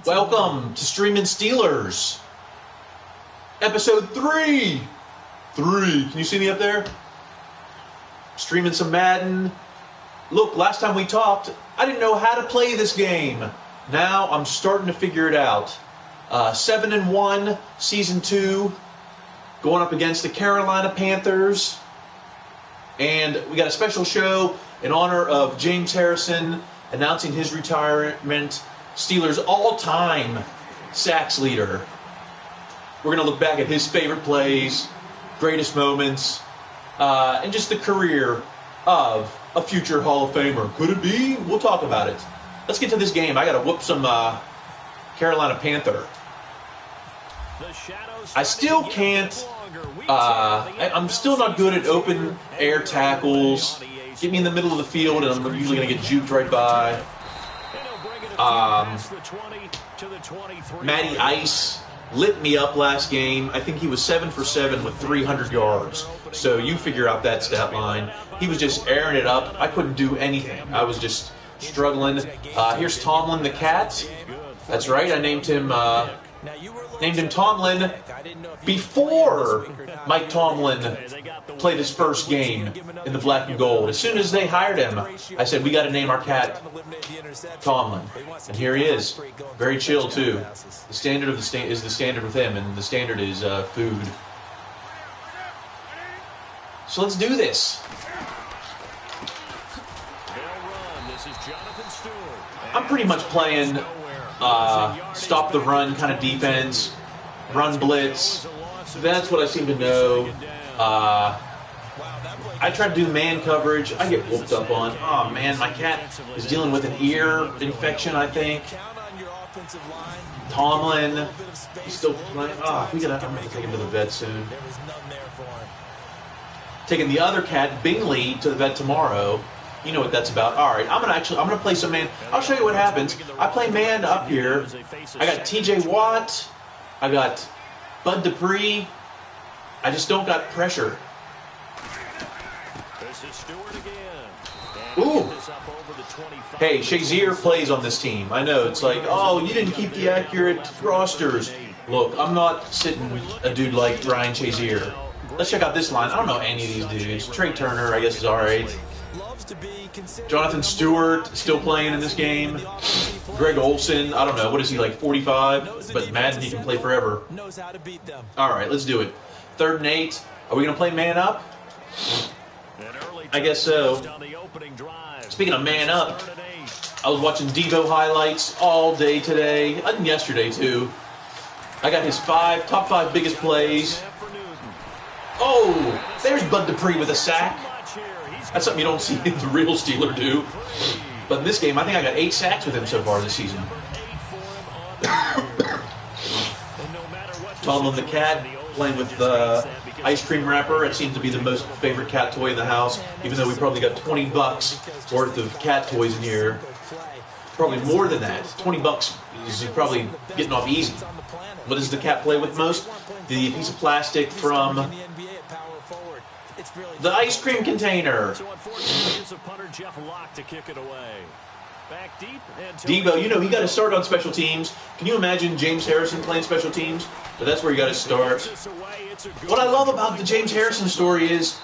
Welcome to Streamin Steelers, episode 3. Can you see me up there? Streaming some Madden. Look, last time we talked, I didn't know how to play this game. Now I'm starting to figure it out. 7-1, Season 2, going up against the Carolina Panthers. And we got a special show in honor of James Harrison announcing his retirement. Steelers' all-time sacks leader. We're going to look back at his favorite plays, greatest moments, and just the career of a future Hall of Famer. Could it be? We'll talk about it. Let's get to this game. I got to whoop some Carolina Panther. I still can't. I'm still not good at open air tackles. Get me in the middle of the field, and I'm usually going to get juked right by. Matty Ice lit me up last game. I think he was 7 for 7 with 300 yards. So you figure out that stat line. He was just airing it up. I couldn't do anything. I was just struggling. Here's Tomlin the Cat. That's right. I named him Tomlin before Mike Tomlin played his first game in the black and gold. As soon as they hired him, I said, we got to name our cat Tomlin. And here he is. Very chill, too. The standard of is the standard with him, and the standard is food. So let's do this. I'm pretty much playing stop the run kind of defense, run blitz. That's what I seem to know. I try to do man coverage. I get whooped up on. Oh man, my cat is dealing with an ear infection, I think. Tomlin, he's still playing. I'm gonna take him to the vet soon. Taking the other cat, Bingley, to the vet tomorrow. You know what that's about. All right, I'm gonna play some man. I'll show you what happens. I play man up here. I got T.J. Watt. I got Bud Dupree. I just don't got pressure. Ooh. Hey, Shazier plays on this team. I know it's like, oh, you didn't keep the accurate rosters. Look, I'm not sitting a dude like Ryan Shazier. Let's check out this line. I don't know any of these dudes. Trey Turner, I guess, is all right. Jonathan Stewart still playing in this game. Greg Olsen, I don't know. What is he, like 45? But Madden, he can play forever. All right, let's do it. 3rd and 8. Are we going to play man up? I guess so. Speaking of man up, I was watching Deebo highlights all day today, and yesterday too. I got his top 5 biggest plays. Oh, there's Bud Dupree with a sack. That's something you don't see the real Steeler do. But in this game, I think I got 8 sacks with him so far this season. Tomlin the Cat playing with the ice cream wrapper. It seems to be the most favorite cat toy in the house, even though we probably got $20 worth of cat toys in here. Probably more than that. $20 is probably getting off easy. What does the cat play with most? The piece of plastic from the ice cream container. Deebo, you know, he got to start on special teams. Can you imagine James Harrison playing special teams? But that's where you got to start. What I love about the James Harrison story is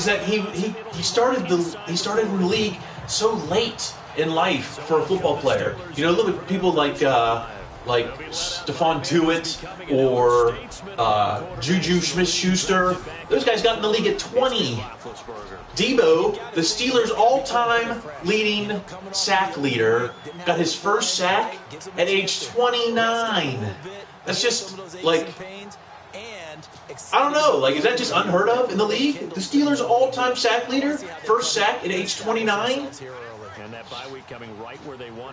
that he started in the league so late in life for a football player. You know, look at people like Stephon Tuitt or Juju Smith-Schuster. Those guys got in the league at 20. Deebo, the Steelers' all-time leading sack leader, got his first sack at age 29. That's just, like, I don't know. Like, is that just unheard of in the league? The Steelers' all-time sack leader, first sack at age 29?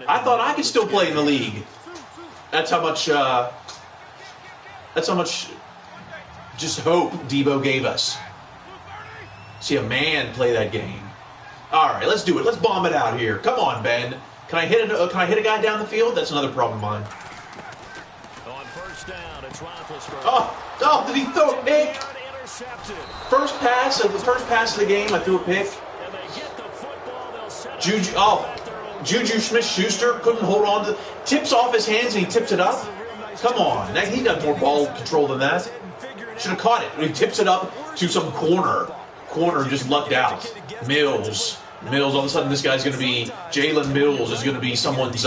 I thought I could still play in the league. That's how much just hope Deebo gave us. See a man play that game. All right, let's do it. Let's bomb it out here. Come on, Ben. Can I hit a guy down the field? That's another problem of mine. Oh, did he throw a pick? First pass of the game, I threw a pick. Juju, Juju Smith-Schuster couldn't hold on to, tips off his hands and he tips it up. Come on, he got more ball control than that. Should have caught it. He tips it up to some corner. Corner just lucked out. Mills, all of a sudden this guy's going to be, Jalen Mills is going to be someone's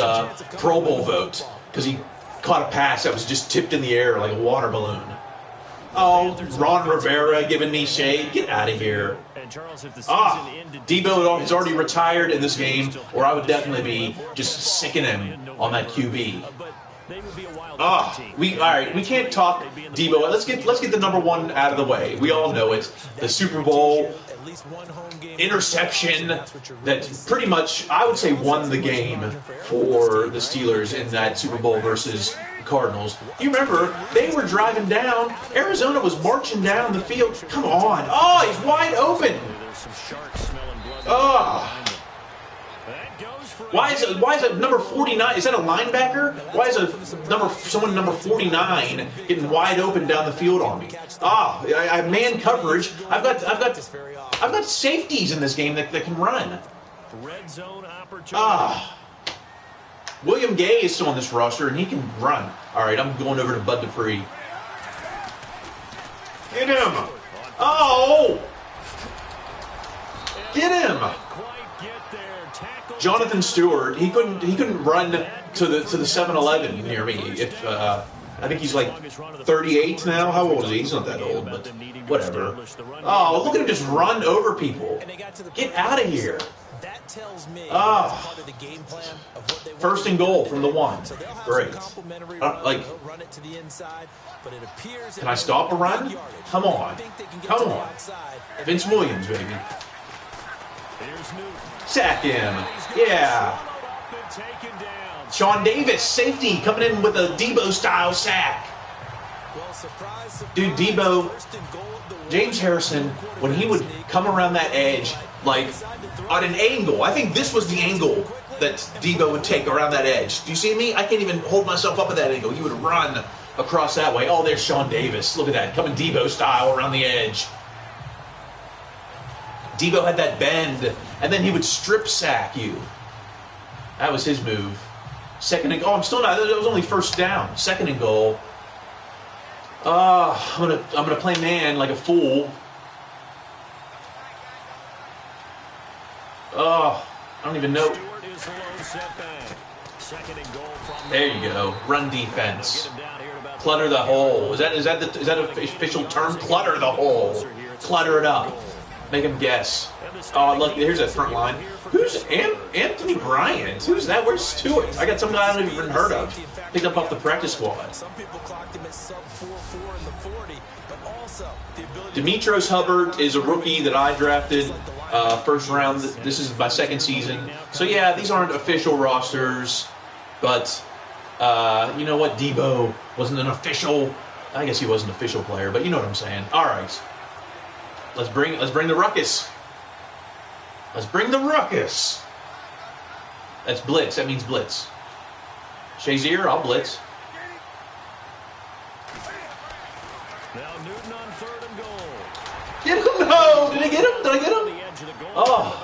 Pro Bowl vote because he caught a pass that was just tipped in the air like a water balloon. Oh, Ron Rivera giving me shade. Get out of here. Deebo has already retired in this game, or I would definitely be just sicking him on that QB. We can't talk Deebo. Let's get the number one out of the way. We all know it. The Super Bowl interception that pretty much, I would say, won the game for the Steelers in that Super Bowl versus the Cardinals. You remember, they were driving down. Arizona was marching down the field. Come on. Oh, he's wide open. Oh. Why is it number 49? Is that a linebacker? Why is someone number 49 getting wide open down the field on me? I have man coverage. I've got safeties in this game that can run. William Gay is still on this roster and he can run. All right, I'm going over to Bud Dupree. Get him! Oh! Get him! Jonathan Stewart, he couldn't run to the 7-Eleven near me. If I think he's like 38 now. How old is he? He's not that old, but whatever. Oh, look at him just run over people. Get out of here. First and goal from the 1. Great. Can I stop a run? Come on. Come on. Vince Williams, baby. Sack him. Yeah. Sean Davis, safety, coming in with a Deebo-style sack. Dude, Deebo, James Harrison, when he would come around that edge, like, at an angle, I think this was the angle that Deebo would take around that edge. Do you see me? I can't even hold myself up at that angle. He would run across that way. Oh, there's Sean Davis. Look at that, coming Deebo-style around the edge. Deebo had that bend, and then he would strip sack you. That was his move. Second and goal. I'm still not. That was only first down. Second and goal. I'm gonna play man like a fool. I don't even know. There you go. Run defense. Clutter the hole. Is that an official term? Clutter the hole. Clutter it up. Make him guess. Oh, look, here's that front line. Who's Anthony Bryant? Who's that? Where's Stewart? I got somebody I haven't even heard of. Picked up off the practice squad. Demetros Hubbard is a rookie that I drafted first round. This is my second season. So, yeah, these aren't official rosters. But, you know what? Deebo wasn't an official. I guess he was an official player, but you know what I'm saying. All right. Let's bring the ruckus. Let's bring the ruckus. That's blitz. That means blitz. Shazier, I'll blitz. Now Newton on 3rd and goal. Get him! No! Did I get him? Did I get him? Oh.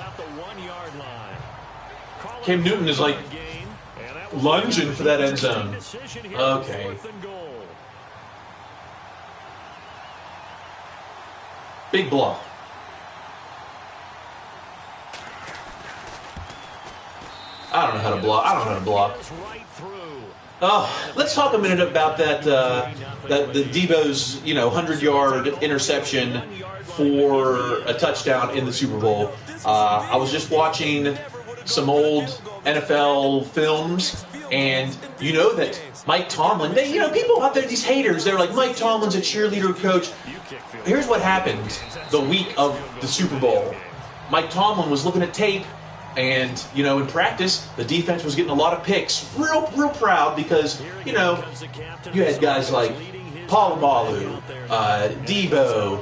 Cam Newton is like lunging for that end zone. Okay. Big block. I don't know how to block. I don't know how to block. Oh, let's talk a minute about that the Deebo's 100-yard interception for a touchdown in the Super Bowl. I was just watching some old NFL films, and you know that Mike Tomlin. People out there, these haters, they're like, Mike Tomlin's a cheerleader coach. Here's what happened the week of the Super Bowl. Mike Tomlin was looking at tape. And, in practice, the defense was getting a lot of picks. Real proud because, you had guys like Palomalu, Deebo,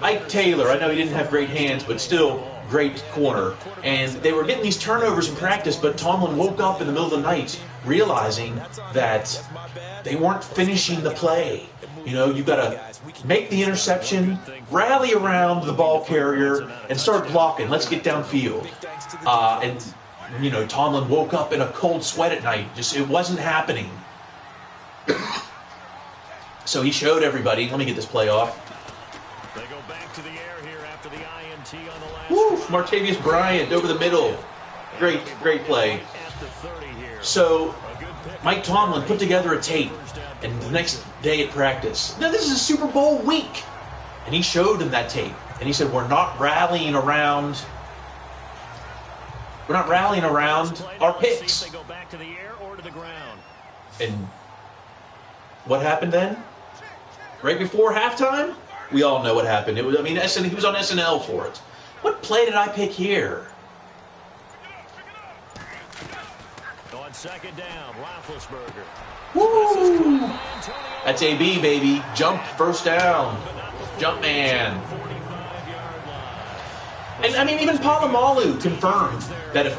Ike Taylor. I know he didn't have great hands, but still great corner. And they were getting these turnovers in practice, but Tomlin woke up in the middle of the night realizing that they weren't finishing the play. You got to make the interception, rally around the ball carrier, and start blocking. Let's get downfield. And you know, Tomlin woke up in a cold sweat at night. Just, it wasn't happening. So he showed everybody. Let me get this play off. They go back to the air here after the INT on the last. Woo! Martavius Bryant over the middle. Great play. So Mike Tomlin put together a tape, and the next day at practice, now this is a Super Bowl week, and he showed him that tape, and he said, we're not rallying around our picks. They go back to the air or to the ground. And what happened then? Right before halftime? We all know what happened. It was, I mean, he was on SNL for it. What play did I pick here? On second down, Roethlisberger. Woo! That's AB, baby. Jump, first down. Jump man. And, I mean, even Polamalu confirmed that if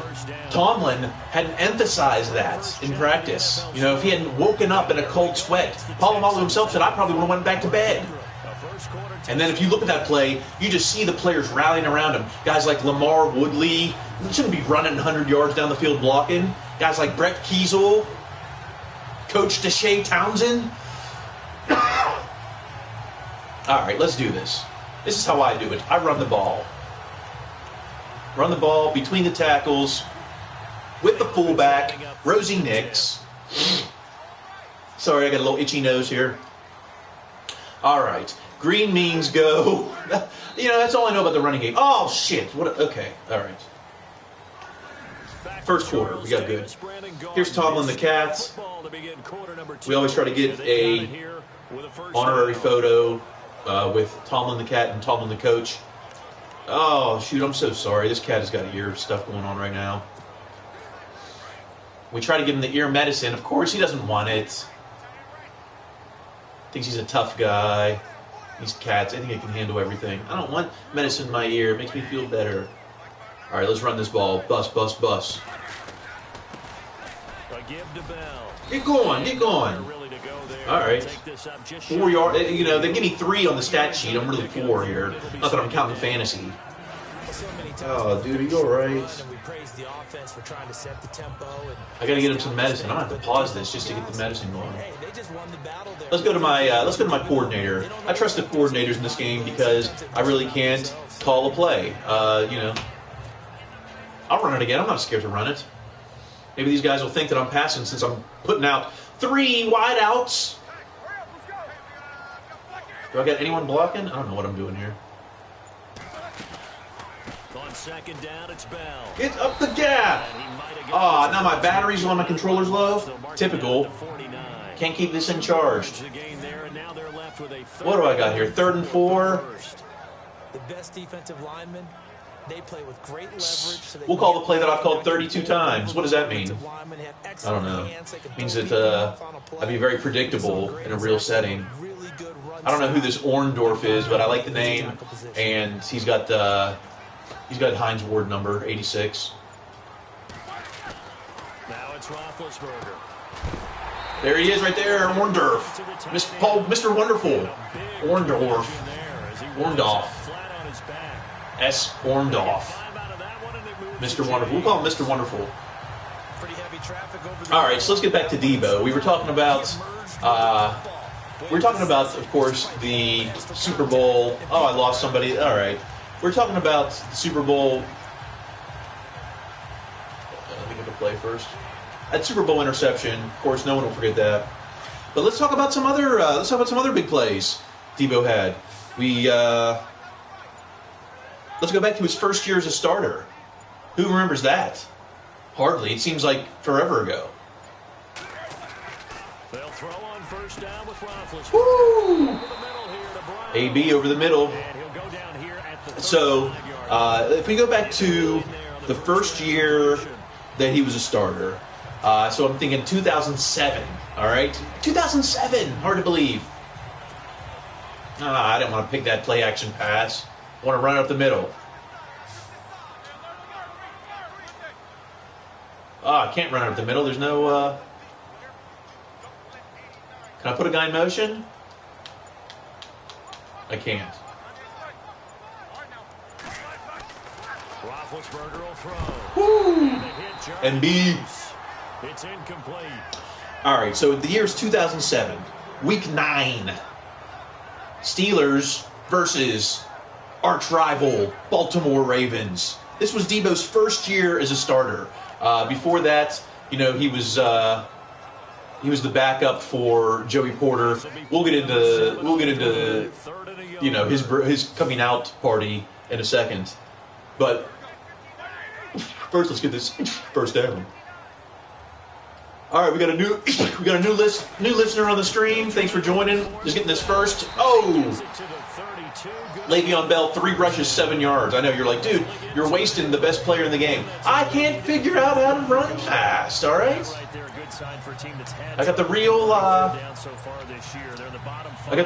Tomlin hadn't emphasized that in practice, you know, if he hadn't woken up in a cold sweat, Polamalu himself said, I probably would have went back to bed. And then if you look at that play, you just see the players rallying around him. Guys like Lamar Woodley, he shouldn't be running 100 yards down the field blocking. Guys like Brett Kiesel, Coach Deshae Townsend. All right, let's do this. This is how I do it. I run the ball. Run the ball between the tackles with the fullback, Rosie Nix. Sorry, I got a little itchy nose here. All right. Green means go. You know, that's all I know about the running game. Oh, shit. Okay. All right. First quarter. We got good. Here's Tomlin the Cats. We always try to get a honorary photo with Tomlin the Cat and Tomlin the Coach. Oh, shoot. I'm so sorry. This cat has got ear stuff going on right now. We try to give him the ear medicine. Of course, he doesn't want it. Thinks he's a tough guy. These cats, I think I can handle everything. I don't want medicine in my ear. It makes me feel better. All right, let's run this ball. Bust, bust, bust. Get going, get going. All right. 4 yards. You know, they give me 3 on the stat sheet. I'm really 4 here. Not that I'm counting fantasy. Oh, dude, are you all right? I got to get him some medicine. I'm going to have to pause this just to get the medicine going. Let's go to my coordinator. I trust the coordinators in this game because I really can't call a play. You know, I'll run it again. I'm not scared to run it. Maybe these guys will think that I'm passing since I'm putting out 3 wideouts. Do I got anyone blocking? I don't know what I'm doing here. On second down, it's Bell. Get up the gap. Ah, now my battery's low, my controller's low. Typical. Can't keep this in charge. What do I got here? 3rd and 4. The best defensive linemen, they play with great leverage. So we'll call the play that I've called 32 times. What does that mean? I don't know. It means that I'd be very predictable in a real setting. I don't know who this Orndorff is, but I like the name, and he's got Heinz Ward number 86. Now it's Roethlisberger. There he is right there, Orndorff. Mr. Wonderful. Orndorff. S. Orndorff. Mr. Wonderful. We'll call him Mr. Wonderful. All right, so let's get back to Deebo. We were talking about, of course, the Super Bowl. Oh, I lost somebody. All right. We're talking about the Super Bowl. Let me get the play first. That Super Bowl interception. Of course, no one will forget that. But let's talk about some other big plays Deebo had. Let's go back to his first year as a starter. Who remembers that? Hardly. It seems like forever ago. They'll throw on first down with Roethlisberger. Woo! AB over the middle. So, if we go back to the first year that he was a starter, so I'm thinking 2007, all right? 2007, hard to believe. I didn't want to pick that play-action pass. I want to run up the middle. I can't run up the middle. There's no... Can I put a guy in motion? I can't. Roethlisberger will throw. Woo! And B. It's incomplete. All right, so the year is 2007, Week 9. Steelers versus arch rival Baltimore Ravens. This was Deebo's first year as a starter. Before that, you know, he was the backup for Joey Porter. We'll get into you know, his coming out party in a second. But first, let's get this first down. All right, we got a new listener on the stream. Thanks for joining. Just getting this first. Oh, Le'Veon Bell, 3 rushes, 7 yards. I know you're like, dude, you're wasting the best player in the game. I can't figure out how to run fast. All right. I got the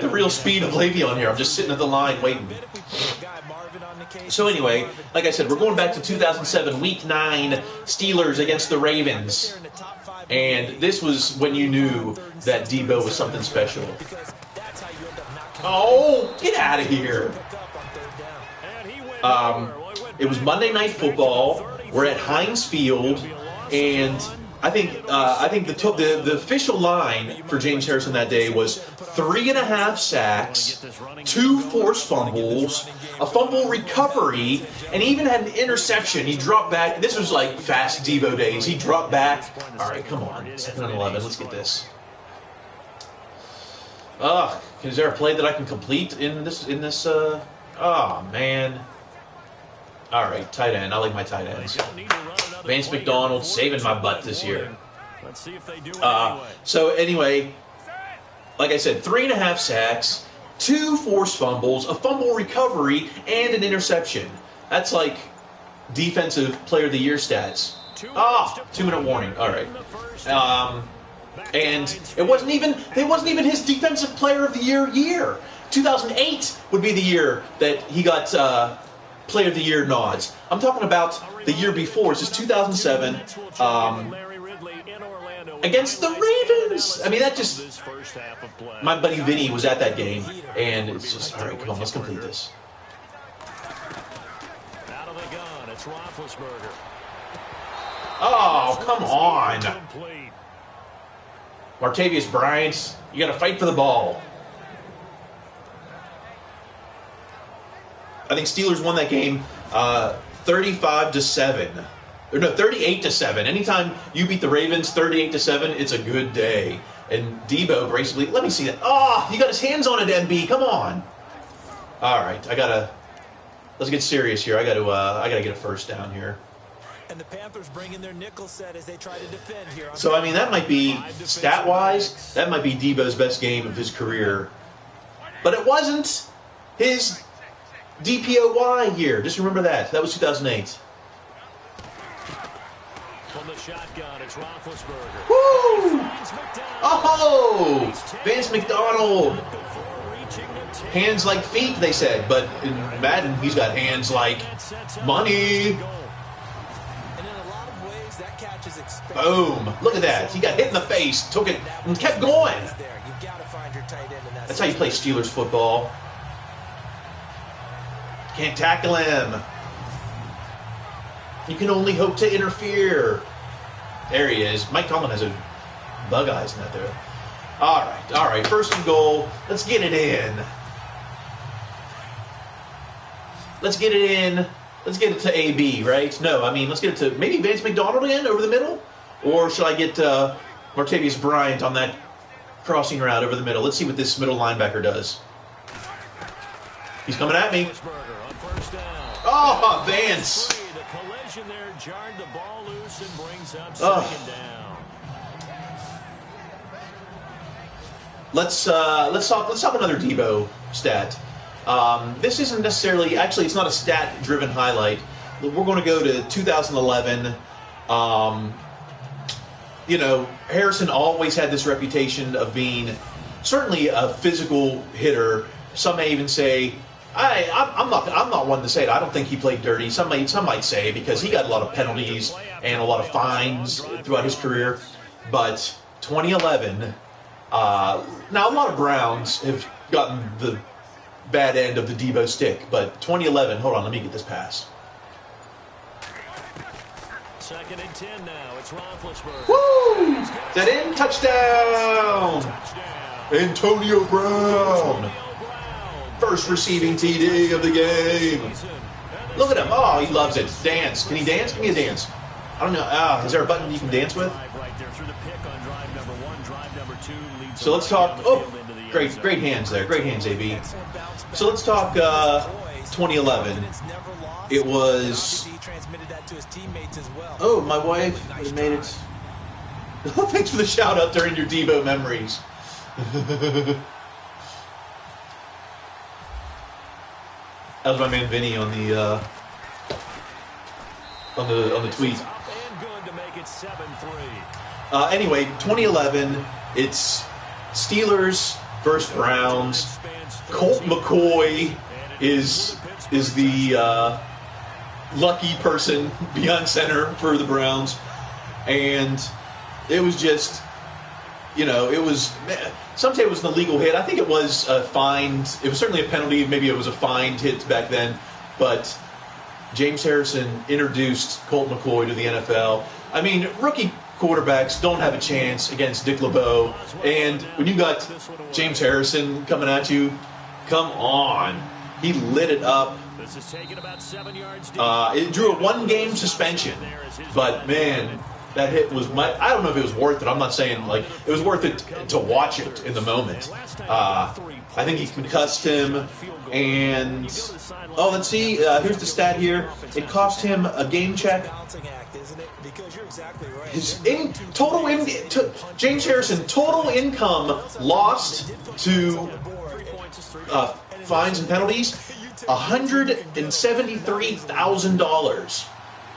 real speed of Le'Veon here. I'm just sitting at the line waiting. So anyway, like I said, we're going back to 2007, Week 9, Steelers against the Ravens. And this was when you knew that Deebo was something special. Oh, get out of here. It was Monday Night Football. We're at Heinz Field, and I think the official line for James Harrison that day was 3.5 sacks, 2 forced fumbles, a fumble recovery, and he even had an interception. He dropped back. This was like fast Deebo days. He dropped back. All right, come on. 2nd and 11. Let's get this. Is there a play that I can complete in this? Oh man. All right, tight end. I like my tight ends. Vance McDonald saving my butt this year. Let's see if they do So anyway, like I said, 3.5 sacks, 2 forced fumbles, a fumble recovery, and an interception. That's like defensive player of the year stats. 2-minute warning. All right. And it wasn't even his defensive player of the year. 2008 would be the year that he got player of the year nods. I'm talking about the year before. This is 2007 against the Ravens. I mean, that just, my buddy Vinny was at that game, and it's just, all right, come on, let's complete this. Out of the gun, it's Roethlisberger. Oh, come on. Martavius Bryant, you got to fight for the ball. I think Steelers won that game 35-7. Or no, 38-7. Anytime you beat the Ravens 38-7, it's a good day. And Deebo basically, let me see that. Oh, he got his hands on it, MB. Come on. All right, let's get serious here. I gotta get a first down here. And the Panthers bring in their nickel set as they try to defend here. So, I mean, that might be, stat-wise, that might be Deebo's best game of his career. But it wasn't his DPOY year. Just remember that. That was 2008. From the shotgun, it's Roethlisberger. Woo! Oh! Vance McDonald. Hands like feet, they said. But in Madden, he's got hands like money. Boom. Look at that. He got hit in the face, took it, and kept going. That's how you play Steelers football. Can't tackle him. You can only hope to interfere. There he is. Mike Tomlin has a bug eyes in that there. All right. 1st and goal. Let's get it in. Let's get it in. Let's get it to AB, right? No, I mean, let's get it to maybe Vance McDonald again over the middle? Or should I get Martavius Bryant on that crossing route over the middle? Let's see what this middle linebacker does. He's coming at me. Oh, Vance. The collision there jarred the ball loose and brings up 2nd down. Let's talk another Deebo stat. This isn't necessarily, actually, it's not a stat-driven highlight. We're going to go to 2011. You know, Harrison always had this reputation of being certainly a physical hitter. Some may even say, I'm not one to say it. I don't think he played dirty. Some might say because he got a lot of penalties and a lot of fines throughout his career. But 2011, now a lot of Browns have gotten the bad end of the Deebo stick, but 2011, hold on, let me get this pass. Second and 10 now. It's Roethlisberger. Woo! Is that in? Touchdown! Antonio Brown. First receiving TD of the game. Look at him. Oh, he loves it. Dance. Can he dance? Give me a dance. I don't know. Is there a button you can dance with? So let's talk. Oh, great hands there. Great hands, AB. So let's talk 2011. It was. Oh, my wife made it. Thanks for the shout out during your Deebo memories. That was my man Vinny on the tweet. Anyway, 2011. It's Steelers versus Browns. Colt McCoy is the lucky person beyond center for the Browns, and it was just, it was. Some say it was an illegal hit. I think it was a fined. It was certainly a penalty. Maybe it was a fined hit back then. But James Harrison introduced Colt McCoy to the NFL. I mean, rookie quarterbacks don't have a chance against Dick LeBeau. And when you got James Harrison coming at you, come on. He lit it up. It drew a one-game suspension. But, man, that hit was I don't know if it was worth it. I'm not saying, it was worth it to watch it in the moment. I think he concussed him. And, let's see. Here's the stat here. It cost him a game check. James Harrison, total income lost to fines and penalties, $173,000,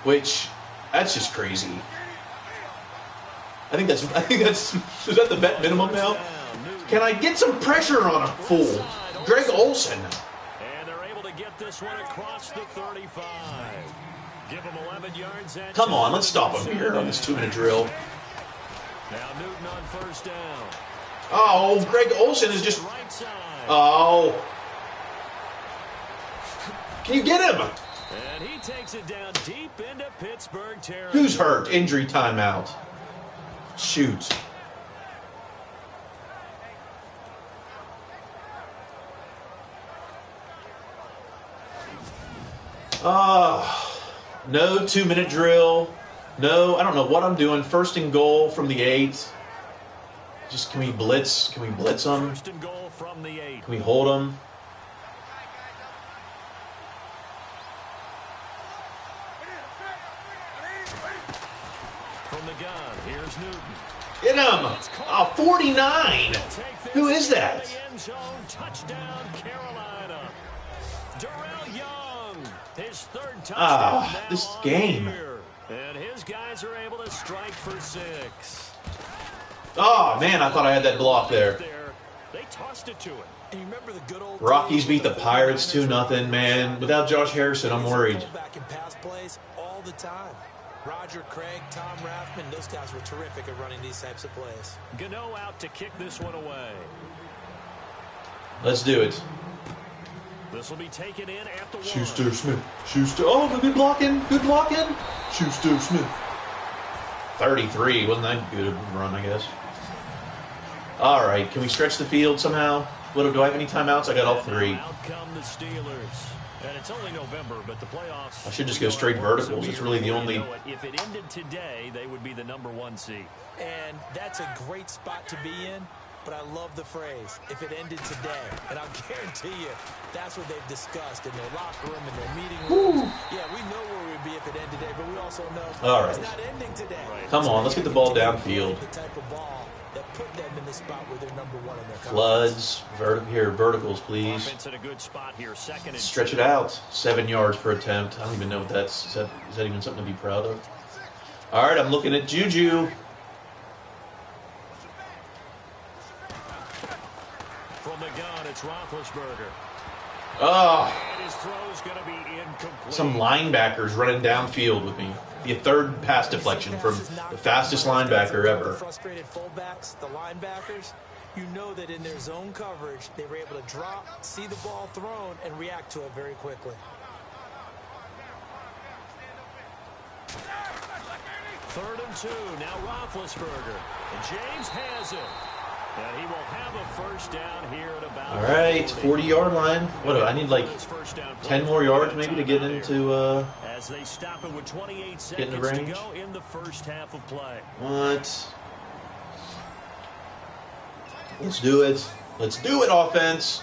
which that's just crazy. I think that's is that the vet minimum now? Can I get some pressure on a fool? Greg Olsen. And they're able to get this one across the 35. Give him 11 yards. Come on, let's stop him here on this 2-minute drill. Now Newton on first down. Oh, Greg Olsen is just. Oh. Can you get him? And he takes it down deep into Pittsburgh territory. Who's hurt? Injury timeout. Shoot. No 2-minute drill. No, I don't know what I'm doing. First and goal from the 8. Just can we blitz? Can we blitz them? First and goal from the 8. Can we hold them? From the gun, here's Newton. Get him! 49! Who is that? Touchdown, Carolina. Darrell Young, his third touchdown. This game. And his guys are able to strike for 6. Oh, man, I thought I had that block there. They tossed it to him. And you remember the good old Rockies beat the Pirates 2-0, man. Without Josh Harrison, I'm worried. Back in pass plays all the time. Roger Craig, Tom Rathman, those guys were terrific at running these types of plays. Gano out to kick this one away. Let's do it. This will be taken in at the 1. Schuster Smith. Schuster. Oh, good blocking. Good blocking. Schuster Smith. 33. Wasn't that good a run, I guess. All right. Can we stretch the field somehow? Do I have any timeouts? I got all 3. Out come the Steelers. And it's only November, but the playoffs. I should just go straight verticals. It's really the only. If it ended today, they would be the number 1 seed. And that's a great spot to be in. But I love the phrase, if it ended today. And I'll guarantee you, that's what they've discussed in their locker room, in their meeting rooms. Yeah, we know where we'd be if it ended today, but we also know it's not ending today. Come on, let's get the ball downfield. The type of ball that put them in the spot where they're number 1 in their Floods, verticals, please. Offense in a good spot here, second and Stretch it out. 7 yards per attempt. I don't even know what that's. Is that even something to be proud of? All right, I'm looking at Juju. From the gun, it's Roethlisberger. Oh. And his throw's going to be incomplete. Some linebackers running downfield with me. The third pass deflection from the fastest linebacker ever. Frustrated fullbacks, the linebackers, you know that in their zone coverage, they were able to drop, see the ball thrown, and react to it very quickly. 3rd and 2. Now Roethlisberger. And James has it. And he will have a first down here at about. All right, 40-yard line. What do I need? Like 10 more yards maybe to get into. As they stop it with 28 seconds get in the range. to go in the first half of play. What? Let's do it. Let's do it, offense.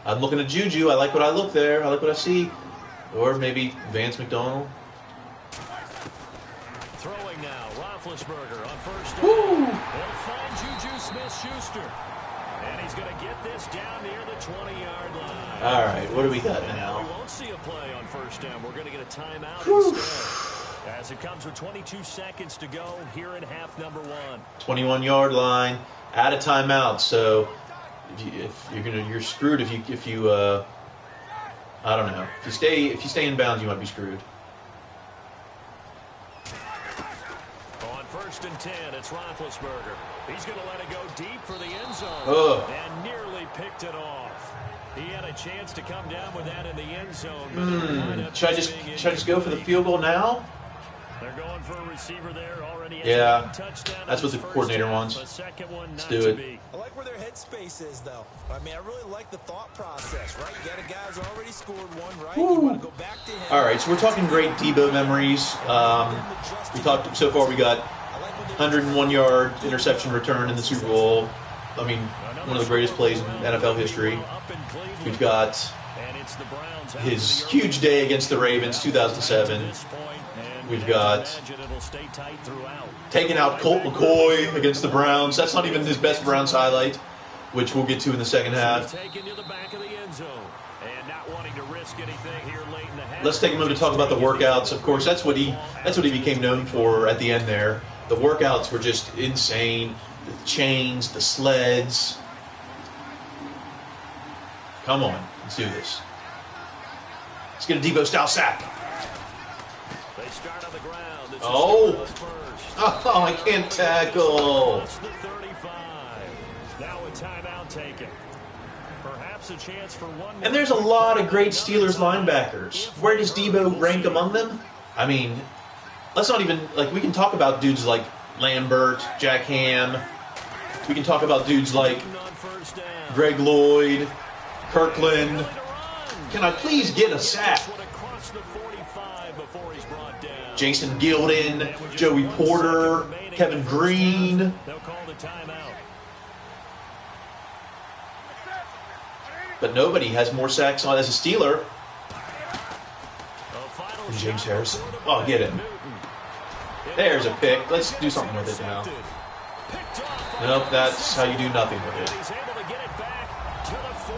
I'm looking at Juju. I like what I look there. I like what I see. Or maybe Vance McDonald. Throwing now, Roethlisberger on first down. Woo! They'll find Juju Smith-Schuster. And he's going to get this down near the 20-yard line. All right, what do we got And now? we won't see a play on first down. We're going to get a timeout Whew. instead. As it comes with 22 seconds to go here in half number 1. 21-yard line. Add a timeout. So if you're screwed if you I don't know. If you stay in bounds, you might be screwed. On 1st and 10, it's Roethlisberger. He's going to let it go deep for the end zone. Ugh. And nearly picked it off. He had a chance to come down with that in the end zone. But Should I just go for the field goal now? They're going for a receiver there already. Yeah, Touchdown that's what the coordinator wants. Let's do it. I like where their headspace is, though. I mean, I really like the thought process, right? You got a guy who's already scored one, right? You want to go back to him. All right, so we're talking great Deebo memories. We talked so far. We got 101-yard interception return in the Super Bowl. I mean, one of the greatest plays in NFL history. We've got his huge day against the Ravens, 2007. We've got taking out Colt McCoy against the Browns. That's not even his best Browns highlight, which we'll get to in the second half. Let's take a moment to talk about the workouts. Of course, that's what he became known for at the end there. The workouts were just insane. The chains, the sleds. Come on, let's do this. Let's get a Deebo-style sack. They start on the ground. Oh, I can't tackle. Now a timeout taken. Perhaps a chance for one. And there's a lot of great Steelers linebackers. Where does Deebo rank among them? I mean, let's not even, like, we can talk about dudes like Lambert, Jack Ham. We can talk about dudes like Greg Lloyd, Kirkland. Can I please get a sack? Jason Gilden, Joey Porter, Kevin Green. But nobody has more sacks on as a Steeler than James Harrison. Oh, get him. There's a pick. Let's do something with it now. Nope, that's how you do nothing with it.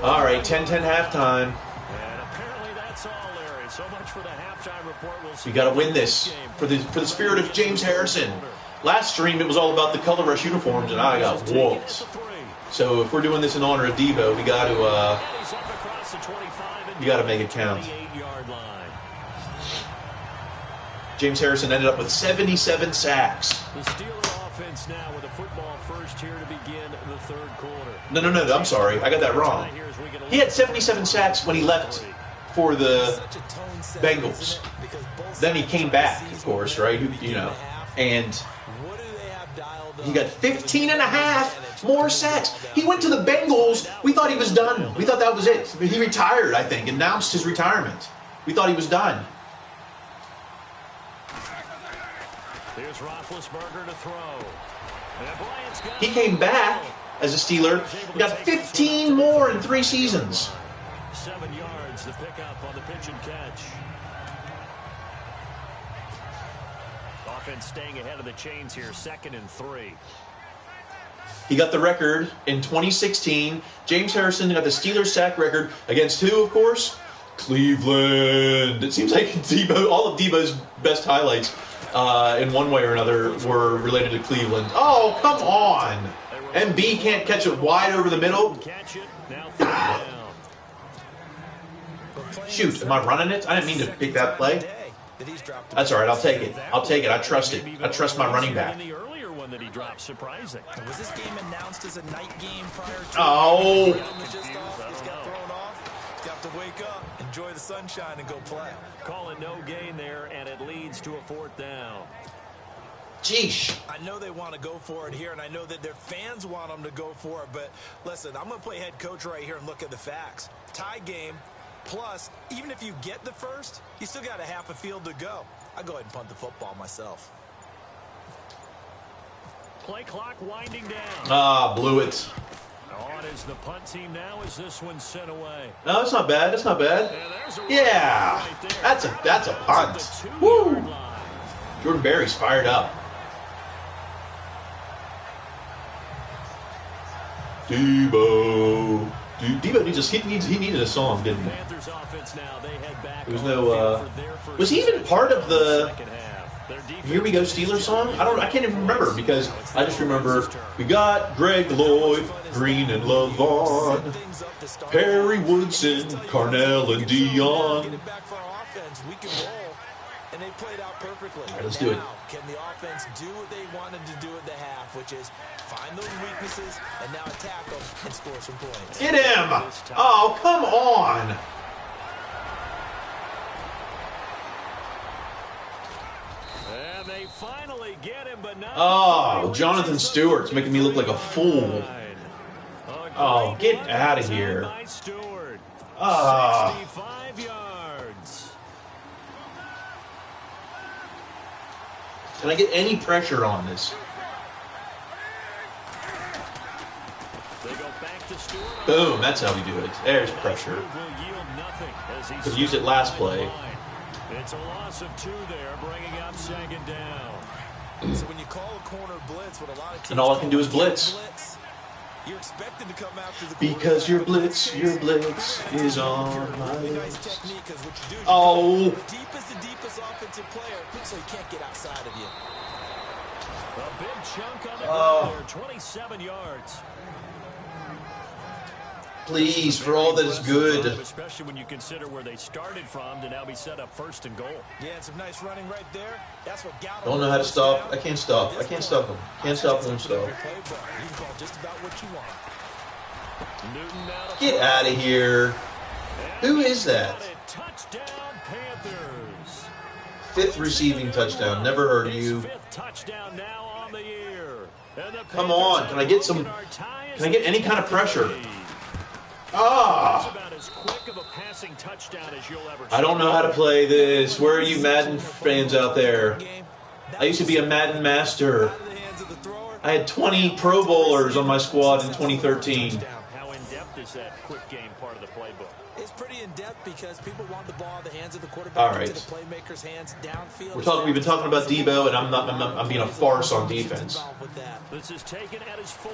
All right, 10-10 halftime. We got to win this for the spirit of James Harrison. Last stream, it was all about the color rush uniforms, and I got whooped. So if we're doing this in honor of Deebo, we got to make it count. James Harrison ended up with 77 sacks. The Steeler offense now with a football first here to begin the 3rd quarter. No, I'm sorry. I got that wrong. He had 77 sacks when he left for the Bengals. Then he came back, of course, right? You know, and he got 15 and a half more sacks. He went to the Bengals. We thought he was done. We thought that was it. He retired, I think, announced his retirement. We thought he was done. Here's Roethlisberger to throw. He came back as a Steeler. He got 15 more in 3 seasons. 7 yards to pick up on the pitch and catch. Offense staying ahead of the chains here, 2nd and 3. He got the record in 2016. James Harrison got the Steelers sack record against who, of course? Cleveland. It seems like all of Deebo's best highlights in one way or another were related to Cleveland. Oh, come on. MB can't catch it wide over the middle. Shoot, am I running it? I didn't mean to pick that play. That's all right. I'll take it. I trust it. I trust my running back. That he dropped, surprising. Was this game announced as a night game prior to? Oh. Just got thrown off. He's got to wake up, enjoy the sunshine, and go play. Call it no gain there, and it leads to a 4th down. Jeesh. I know they want to go for it here, and I know that their fans want them to go for it, but listen, I'm going to play head coach right here and look at the facts. Tie game, plus, even if you get the first, you still got a half a field to go. I'll go ahead and punt the football myself. Play clock winding down. Ah, blew it. On is the punt team now as this one's sent away. No, that's not bad. That's not bad. Yeah, that's a punt. Woo! Jordan Berry's fired up. Deebo. Deebo needed a song, didn't he? Panthers offense now. They head back. There was no. Was he even part of the Here We Go Steelers song? I can't even remember because I just remember we got Greg Lloyd, Green and Lavon, Perry Woodson, Carnell and Dion. And they played out perfectly. All right, let's do it. Can the offense do what they wanted to do at the half, which is find those weaknesses and now attack them and score some points? Get him! Oh, come on! And they finally get him, but not. Oh, Jonathan Stewart's making me look like a fool. Oh, get out of here. Ah. 65 yards. Can I get any pressure on this? They go back to Stewart. Boom, that's how we do it. There's pressure. Could use it last play. It's a loss of 2 there, bringing up second down. So when you call a corner blitz, what a lot of teams And all I can do is blitz. You're expected to come after the because your blitz is on my list. Oh. Deep is the deepest offensive player, so he can't get outside of you. A big chunk on the ground there, 27 yards. Please, for all that is good. Especially when you consider where they started from to now be set up first and goal. Yeah, some nice running right there. That's what Gallup. Don't know how to stop. I can't stop. I can't stop him. Can't stop him. Stop. Just about what you want. Get out of here. Who is that? Touchdown, Panthers. 5th receiving touchdown. Never heard of you. 5th touchdown now on the year. Come on. Can I get some? Can I get any kind of pressure? Ah! I don't know how to play this. Where are you Madden fans out there? I used to be a Madden master. I had 20 Pro Bowlers on my squad in 2013. How in-depth is that quick game part of the playbook? It's pretty in-depth because people want the ball in the hands of the quarterback. All right. Into the playmaker's hands downfield. We've been talking about Deebo, and I'm being a farce on defense. This is taken at his 4.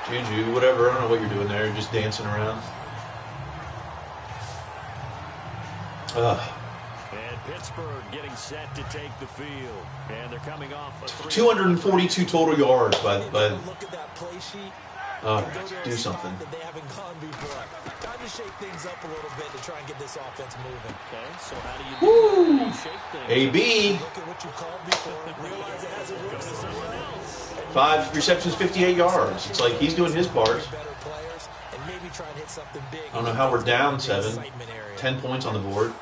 Juju, whatever. I don't know what you're doing there. You're just dancing around. And Pittsburgh getting set to take the field. And they're coming off a 242 total yards by Look at that play sheet. all right, do something. That they haven't gone before. Time to shake things up a little bit to try and get this offense moving. Okay, so how do you do that? How do you shake things? AB. Look at what you called before. Realize it hasn't worked so well. 5 receptions, 58 yards. It's like he's doing his part. I don't know how we're down 7. 10 points on the board.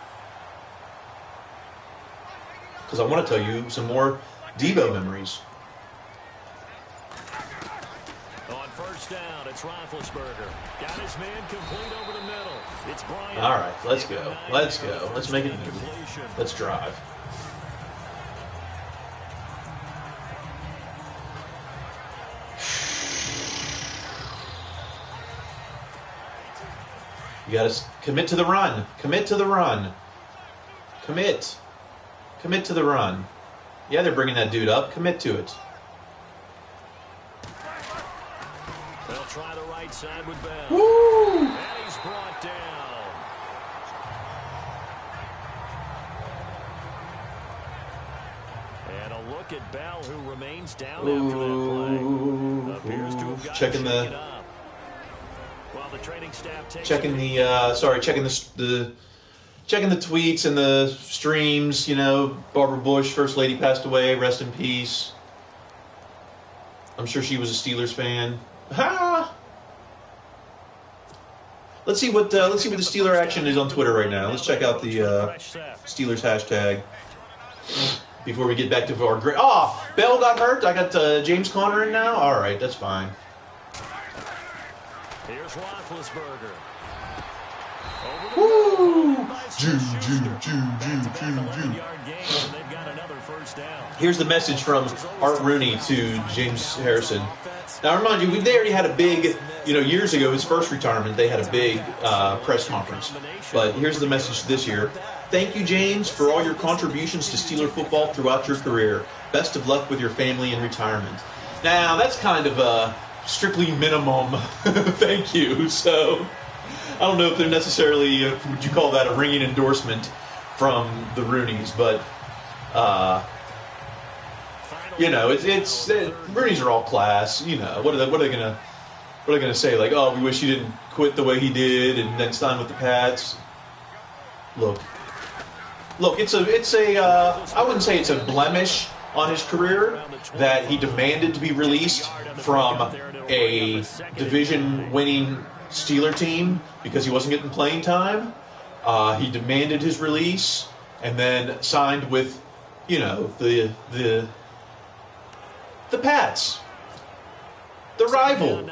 Because I want to tell you some more Deebo memories. On first down, it's Roethlisberger. Got his man complete over the middle. It's Bryant. All right, let's go. Let's go. Let's make it. Let's drive. You got to commit to the run. Commit to the run. Commit. Commit to the run. Yeah, they're bringing that dude up. Commit to it. They'll try the right side with Bell. Woo! And he's brought down. And a look at Bell, who remains down after that play. Appears to have got checking the. While the training staff takes checking the checking the tweets and the streams. You know, Barbara Bush, First Lady, passed away. Rest in peace. I'm sure she was a Steelers fan. Ha! Let's see what the Steeler action is on Twitter right now. Let's check out the Steelers hashtag. before we get back to our great. Oh, Bell got hurt. I got James Conner in now. All right, that's fine. Here's Roethlisberger. Woo! Here's the message from Art Rooney to James Harrison. Now, remind you, they already had a big, years ago, his first retirement, they had a big press conference. But here's the message this year. Thank you, James, for all your contributions to Steeler football throughout your career. Best of luck with your family in retirement. Now, that's kind of a strictly minimum thank you. So, I don't know if they're necessarily, would you call that a ringing endorsement from the Rooneys, but, Rooneys are all class. What are they gonna say? Like, oh, we wish you didn't quit the way he did and then sign with the Pats. Look, it's a I wouldn't say it's a blemish on his career that he demanded to be released from a division-winning Steeler team because he wasn't getting playing time. He demanded his release and then signed with, the Pats, the rival,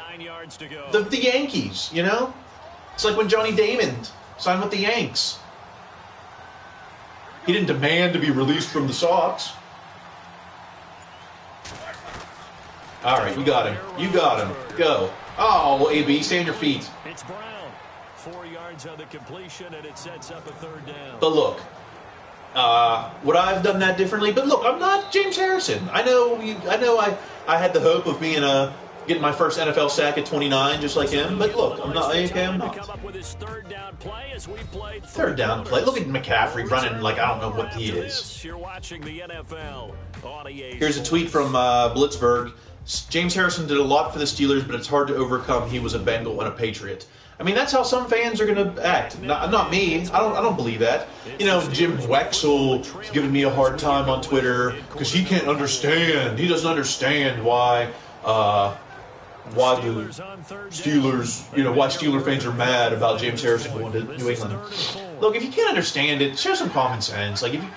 the Yankees. It's like when Johnny Damon signed with the Yanks. He didn't demand to be released from the Sox. All right, you got him. Go. Oh, AB, stay on your feet. It's Brown. 4 yards on the completion, and it sets up a third down. But look, would I have done that differently? But look, I'm not James Harrison. I know I had the hope of being getting my first NFL sack at 29, just like him. But look, I'm not. Third down play. Look at McCaffrey running like I don't know what he is. Here's a tweet from Blitzberg. James Harrison did a lot for the Steelers, but it's hard to overcome. He was a Bengal and a Patriot. I mean, that's how some fans are going to act. Not me. I don't believe that. Jim Wexel is giving me a hard time on Twitter because he can't understand. He doesn't understand why the Steelers, why Steeler fans are mad about James Harrison going to New England. Look, if you can't understand it, show some common sense. Like, if you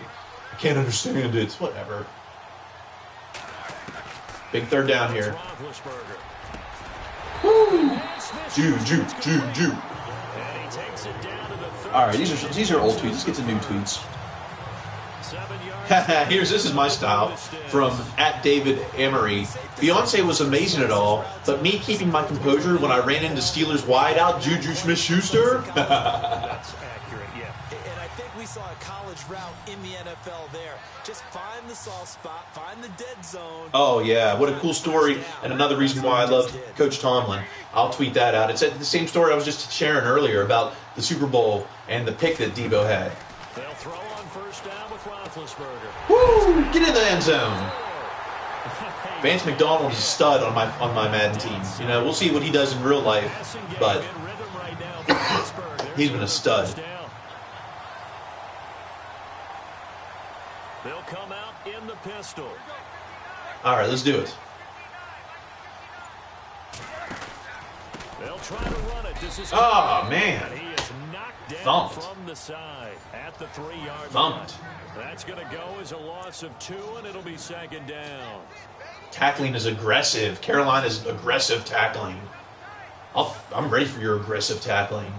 can't understand it, whatever. Big third down here. Woo! Jew. All right, these are old tweets. Let's get to new tweets. This is my style from @DavidAmory. Beyonce was amazing at all, but me keeping my composure when I ran into Steelers wideout Juju Smith-Schuster. That's accurate, yeah. And I think we saw a college route in the NFL there. Just find the soft spot, find the dead zone. Oh yeah, what a cool story, and another reason why I loved Coach Tomlin. I'll tweet that out. It's the same story I was just sharing earlier about the Super Bowl and the pick that Deebo had. They'll throw on first down with Roethlisberger. Woo! Get in the end zone. Vance McDonald is a stud on my Madden team. We'll see what he does in real life, but he's been a stud. They'll come out in the pistol. All right, let's do it. They'll try to run it. This is man. He is knocked down from the side at the 3-yard line. That's going to go as a loss of 2, and it'll be second down. Tackling is aggressive. Carolina's aggressive tackling. I'm ready for your aggressive tackling.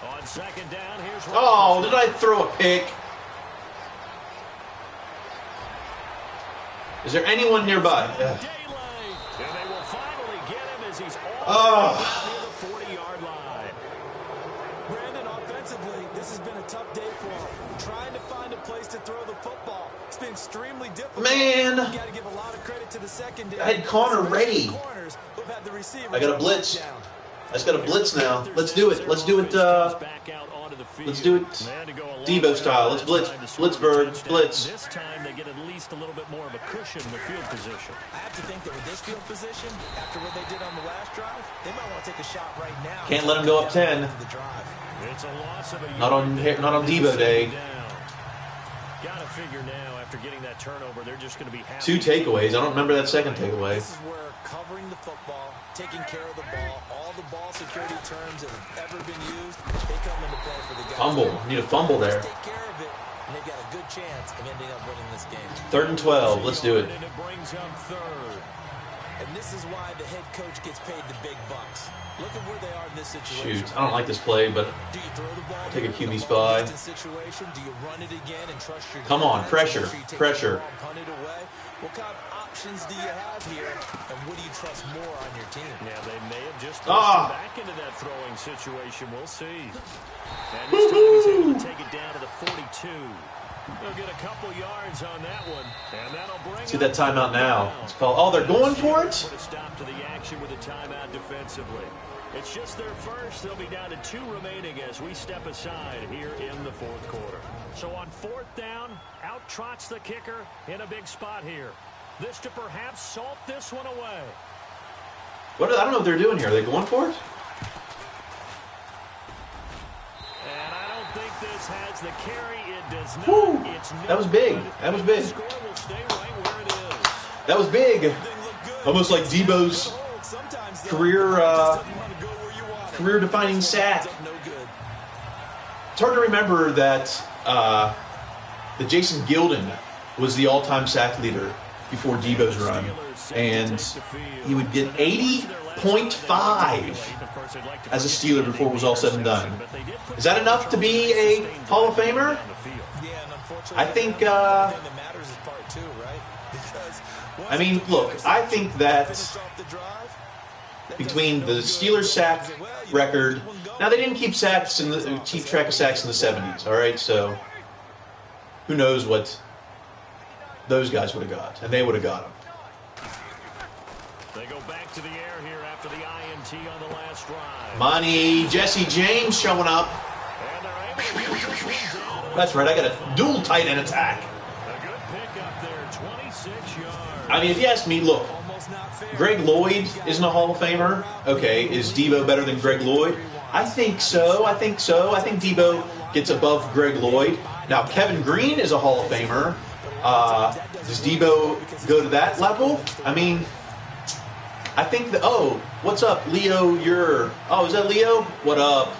On second down, here's oh, did I throw a pick? Is there anyone nearby? And they will finally get him as he's all the 40-yard line. Brandon, offensively, this has been a tough day for him. Trying to find a place to throw the football. It's been extremely difficult. Man. You got to give a lot of credit to the secondary. I had Connor ready. I got a blitz. I just got a blitz now. Let's do it. Let's do it. Let's do it Deebo style. Let's blitz. Blitzberg. Blitz. This time they get at least a little bit more of a cushion in the field position. I have to think that with this field position, after what they did on the last drive, they might want to take a shot right now. Can't let them go up 10. It's a loss of a Not on Deebo day. Got to figure now, after getting that turnover, they're just going to be happy. 2 takeaways. I don't remember that second takeaway. This is where covering the football, taking care of the ball, all the ball security terms that have ever been used, they come into play for the guys. Fumble. Need a fumble there. Take care of it, and they've got a good chance of ending up winning this game. 3rd and 12. Let's do it. And it brings up 3rd. And this is why the head coach gets paid the big bucks. Look at where they are in this situation. Shoot, I don't like this play, but Do you throw the ball take a here QB in spy. situation? Do you run it again and trust your Come on, defense? pressure, Make sure you take pressure. the ball and punt it away? What kind of options do you have here, and what do you trust more on your team? Yeah, they may have just pushed him back into that throwing situation. We'll see. And this time he's able to take it down to the 42. They'll get a couple yards on that one, and that'll bring. See that timeout now. It's called. Oh, they're going for it. Put a stop to the action with a timeout defensively. It's just their first. They'll be down to 2 remaining as we step aside here in the 4th quarter. So on 4th down, out trots the kicker in a big spot here. This to perhaps salt this one away. I don't know what they're doing here. Are they going for it? And I don't think this has the carry. It does not. Woo. It's That was big. That was big. The score will stay right where it is. That was big. Almost like Deebo's career-defining sack. It's hard to remember that Jason Gilden was the all-time sack leader before Deebo's run, and he would get 80.5 as a Steeler before it was all said and done. Is that enough to be a Hall of Famer? I think. I mean, look, I think that between the Steelers sack record, now they didn't keep track of sacks in the 70s, all right? So who knows what those guys would have got, and they would have got them. They go back to the air here after the INT on the last drive. Money, Jesse James showing up. That's right, I got a dual tight end attack. A good pick up there, 26 yards. I mean, if you ask me, look, Greg Lloyd isn't a Hall of Famer. Okay, is Deebo better than Greg Lloyd? I think so. I think Deebo gets above Greg Lloyd. Now, Kevin Green is a Hall of Famer. Does Deebo go to that level? I mean, I think that. Oh, what's up, Leo? Is that Leo? What up?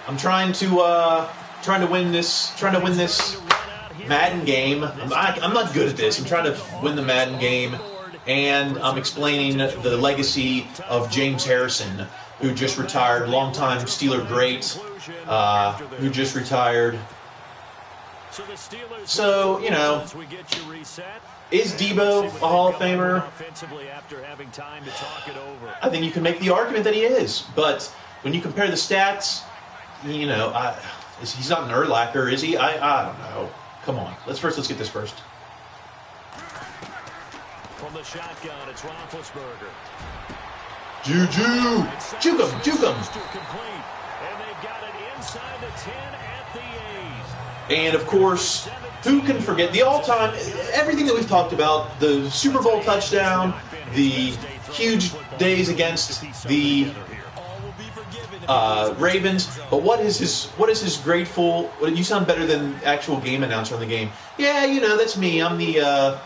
I'm trying to win this Madden game. I'm not good at this. I'm trying to win the Madden game, and I'm explaining the legacy of James Harrison, who just retired, longtime Steeler great, who just retired. So, you know, is Deebo a Hall of Famer? I think you can make the argument that he is, but when you compare the stats, you know, he's not an Urlacher, is he? I don't know. Come on. Let's get this first. From the shotgun, it's Roethlisberger. Juju! Juke him! And they've got it inside the 10 at the 8. And, of course, who can forget the all-time, everything that we've talked about, the Super Bowl touchdown, the huge days against the Ravens, but what is his grateful? You sound better than actual game announcer on the game. Yeah, you know, that's me. I'm the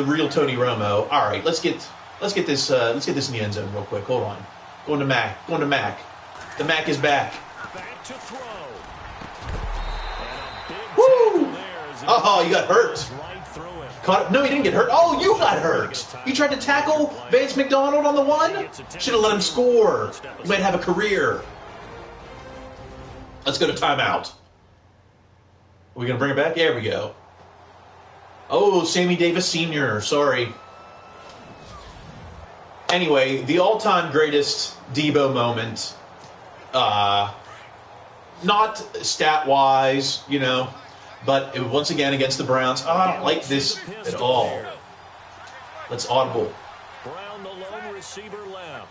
real Tony Romo. All right, let's get this in the end zone real quick. Hold on, going to Mac. The Mac is back. Back to throw. Woo! Oh, you got hurt. Caught. No, he didn't get hurt. Oh, you got hurt. You tried to tackle Vance McDonald on the one? Should have let him score. You might have a career. Let's go to timeout. Are we going to bring it back? There we go. Oh, Sammy Davis Sr. Sorry. Anyway, the all-time greatest Deebo moment. Not stat-wise, you know. But it, once again against the Browns. Oh, I don't like this at all. Let's audible. Brown, the lone receiver left.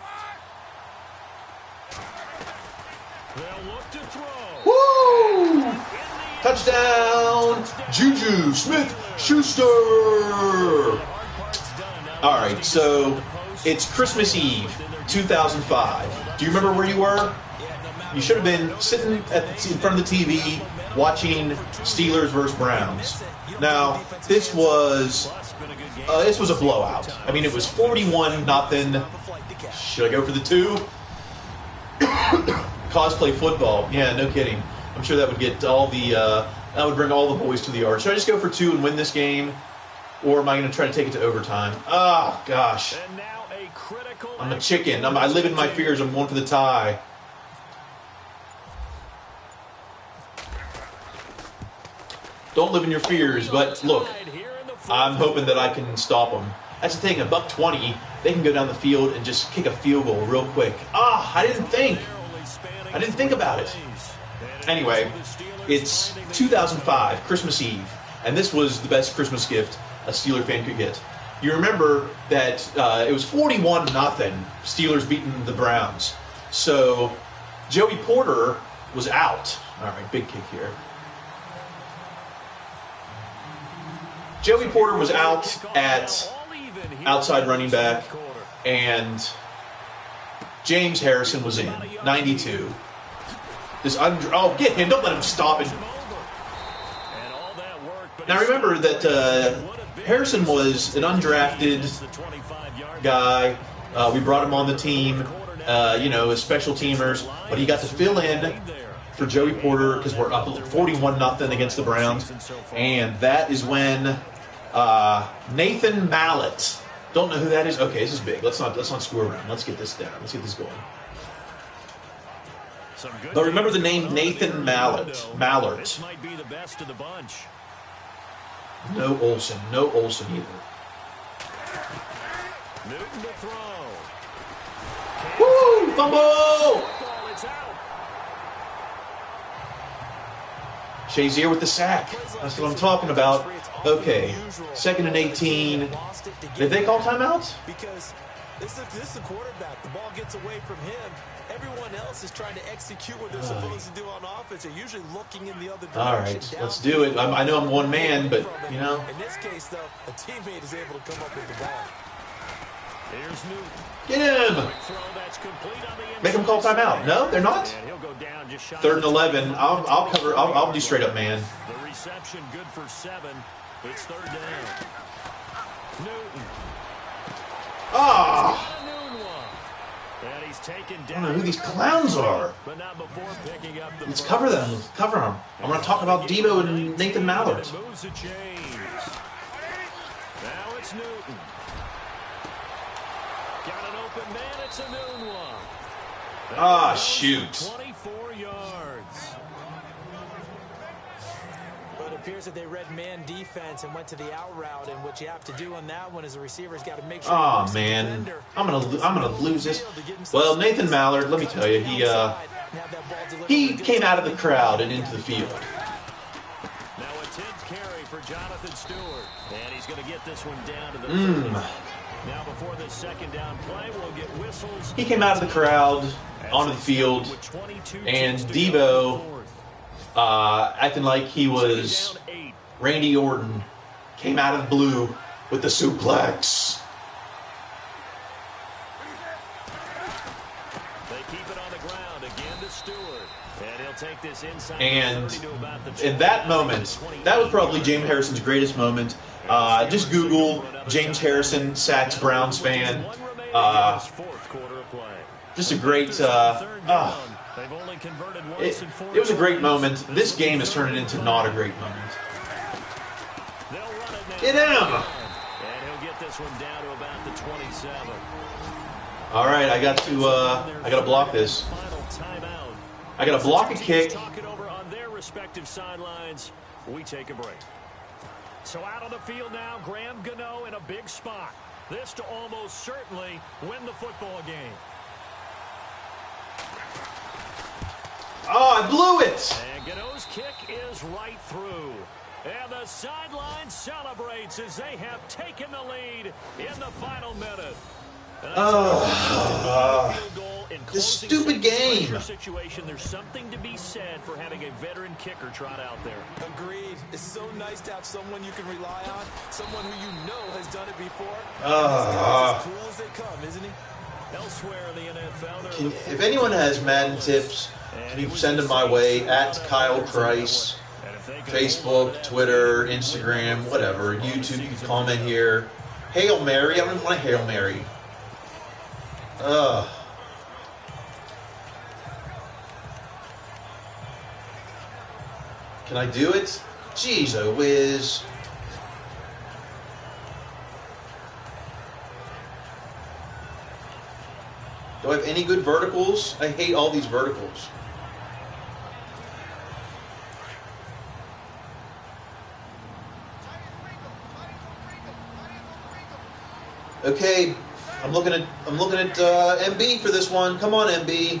They'll look to throw. Woo! Touchdown! Juju Smith-Schuster! All right, so it's Christmas Eve, 2005. Do you remember where you were? You should have been sitting in front of the TV watching Steelers versus Browns. Now, this was a blowout. I mean, it was 41-0. Should I go for the 2? Cosplay football. Yeah, no kidding. I'm sure that would get that would bring all the boys to the yard. Should I just go for 2 and win this game? Or am I going to try to take it to overtime? Oh, gosh. I'm a chicken. I live in my fears. I'm going for the tie. Don't live in your fears, but look, I'm hoping that I can stop them. That's the thing, $120, they can go down the field and just kick a field goal real quick. I didn't think about it. Anyway, it's 2005, Christmas Eve, and this was the best Christmas gift a Steeler fan could get. You remember that it was 41-0, Steelers beating the Browns. So Joey Porter was out. All right, big kick here. Joey Porter was out at outside running back, and James Harrison was in, 92. Get him. Don't let him stop it. Now remember that Harrison was an undrafted guy. We brought him on the team, as special teamers, but he got to fill in for Joey Porter because we're up 41-0 against the Browns, and that is when Nathan Mallett. Don't know who that is. Okay, this is big. Let's not screw around. Let's get this down. Let's get this going. But remember the name Nathan Mallett. Mallett. Might be the best of the bunch. No Olsen. No Olsen either. Newton to throw. Woo! Fumble! Shazier with the sack. That's what I'm talking about. Okay, 2nd and 18. Did they call timeouts? Because this is the quarterback. The ball gets away from him. Everyone else is trying to execute what they're supposed to do on offense. They're usually looking in the other direction. All right, let's do it. I know I'm one man, but, In this case, though, a teammate is able to come up with the ball. Here's Newton. Get him! Make him call timeout. No, they're not? 3rd and 11. I'll cover. I'll do straight up, man. The reception good for 7. It's 3rd down. Newton. And he's taken down. I don't know who these clowns are. But not before picking up the Let's cover them. Let's cover them. I want to talk about Deebo and Nathan Mallett. Moves the chains. Now it's Newton. Got an open man. It's a noon one. Shoot. 24 yards. But it appears that they read man defense and went to the out route, and what you have to do on that one is the receiver's got to make sure. Oh man, I'm gonna lose this. Well, Nathan Mallett, let me tell you, he came out of the crowd and into the field. Now a 10th carry for Jonathan Stewart, and he's going to get this one down to the 30. Now before the 2nd down play, we'll get whistles. He came out of the crowd onto the field, and Deebo, acting like he was Randy Orton, came out of the blue with the suplex. They keep it on the ground again to Stewart, and he'll take this inside. And in that moment, that was probably James Harrison's greatest moment. Just Google James Harrison sacks Browns fan. Just a great. It was a great moment. This game has turned into not a great moment. Get him! And he'll get this one down to about the 27. All right, I got to block this. I got to block a kick. Talk it over on their respective sidelines. We take a break. So out on the field now, Graham Gano in a big spot. This to almost certainly win the football game. Oh, I blew it! And Gano's kick is right through. And the sideline celebrates as they have taken the lead in the final minute. This stupid game. Situation, there's something to be said for having a veteran kicker trot out there. Agreed. It's so nice to have someone you can rely on, someone who you know has done it before. As cool as they come, isn't he? Elsewhere in the NFL, If anyone has Madden tips, can you send them my way at Kyle Price, Facebook, Twitter, Instagram, whatever, YouTube. You can comment here. Hail Mary. I don't even want a Hail Mary. Can I do it? Jeez, oh whiz. Do I have any good verticals? I hate all these verticals. Okay, I'm looking at MB for this one. Come on, MB.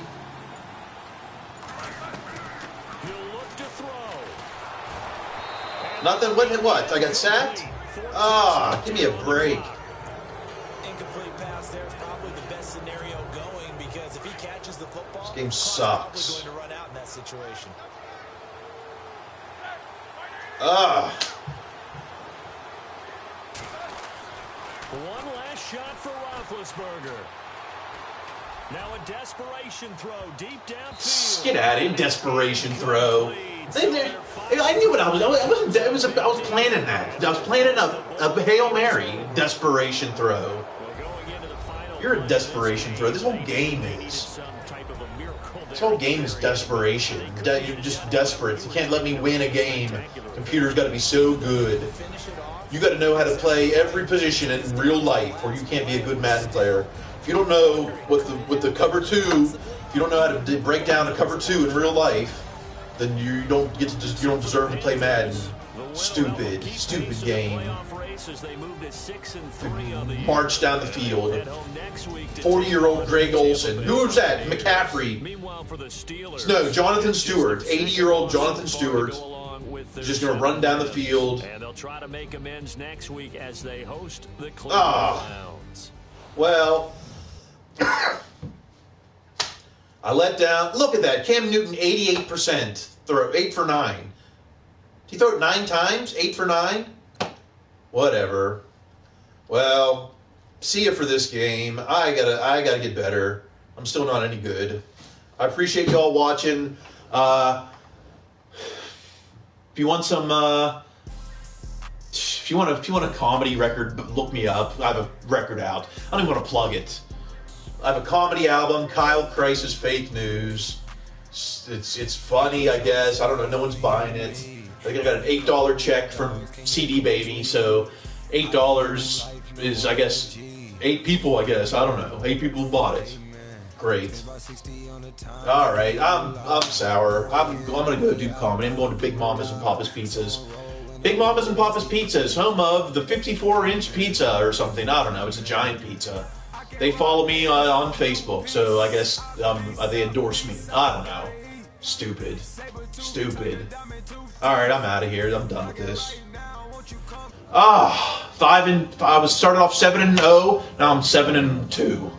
Nothing. What? I got sacked? Give me a break. Incomplete pass there is probably the best scenario going because if he catches the football, this game sucks. He's going to run out in that situation. One last shot for Roethlisberger. Now a desperation throw deep downfield. Get out of here, desperation throw. I knew what I was. I was planning that. I was planning a Hail Mary desperation throw. You're a desperation throw. This whole game is. This whole game is desperation. You're just desperate. You can't let me win a game. Computer's got to be so good. You got to know how to play every position in real life, or you can't be a good Madden player. If you don't know what the cover two, if you don't know how to break down a cover two in real life, then you don't deserve to play Madden. Stupid game. March down the field. 40-year-old Greg Olsen. Who's that? McCaffrey. No, Jonathan Stewart. 80-year-old Jonathan Stewart. Just going to run down the field. And they'll try to make amends next week as they host the Cleveland Browns. Well, I let down. Look at that. Cam Newton, 88% throw, 8 for 9. Did he throw it 9 times? 8 for 9? Whatever. Well, see you for this game. I gotta get better. I'm still not any good. I appreciate y'all watching. If you want some, if you want a comedy record, look me up. I have a record out. I don't even want to plug it. I have a comedy album, Kyle Price's Fake News. It's funny, I guess. I don't know. No one's buying it. I think I got an $8 check from CD Baby, so $8 is, I guess, 8 people. I guess I don't know. 8 people bought it. Great. All right, I'm sour. I'm gonna go do comedy. I'm going to Big Mama's and Papa's Pizzas. Big Mama's and Papa's Pizzas, home of the 54-inch pizza or something. I don't know. It's a giant pizza. They follow me on Facebook, so I guess they endorse me. I don't know. Stupid. All right, I'm out of here. I'm done with this. I was started off 7-0. Now I'm 7-2.